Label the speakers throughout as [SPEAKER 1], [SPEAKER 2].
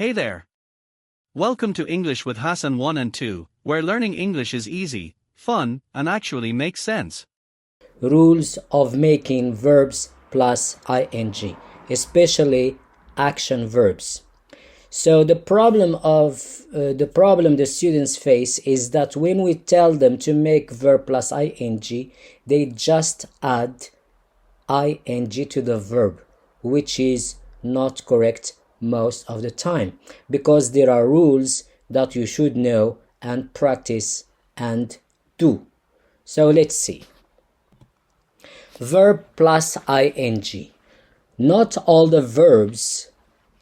[SPEAKER 1] Hey there. Welcome to English with Hassan 1 and 2, where learning English is easy, fun, and actually makes sense.
[SPEAKER 2] Rules of making verbs plus ing, especially action verbs. So the problem the students face is that when we tell them to make verb plus ing, they just add ing to the verb, which is not correct most of the time, because there are rules that you should know and practice and do. So let's see. Verb plus ing. Not all the verbs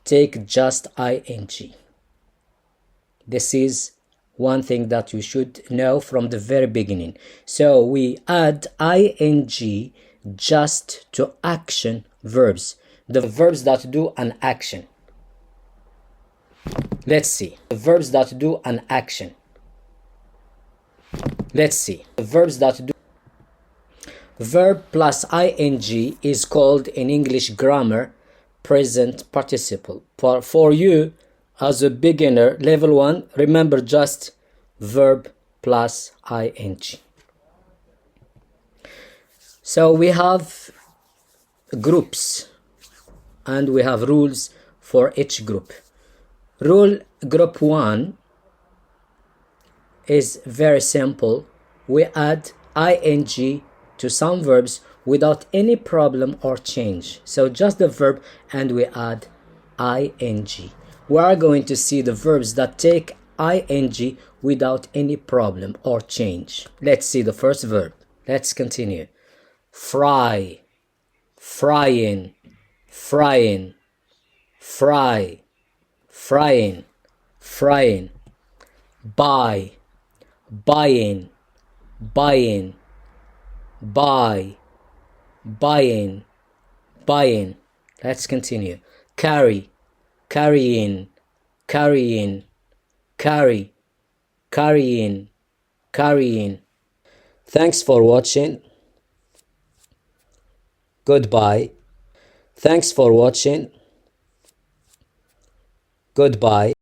[SPEAKER 2] take just ing. This is one thing that you should know from the very beginning. So we add ing just to action verbs, the verbs that do an action. Let's see. The verbs that do an action. Let's see. The verbs that do. Verb plus ing is called in English grammar present participle. For you as a beginner, level 1, remember just verb plus ing. So we have groups and we have rules for each group. Rule group 1 is very simple. We add ing to some verbs without any problem or change. So just the verb and we add ing. We are going to see the verbs that take ing without any problem or change. Let's see the first verb. Let's continue. Fry, frying, frying, fry, frying, frying. Buy, buying, buying, buy, buying, buying. Let's continue. Carry, carrying, carrying, carry, carrying, carrying. Thanks for watching. Goodbye. Thanks for watching. Goodbye.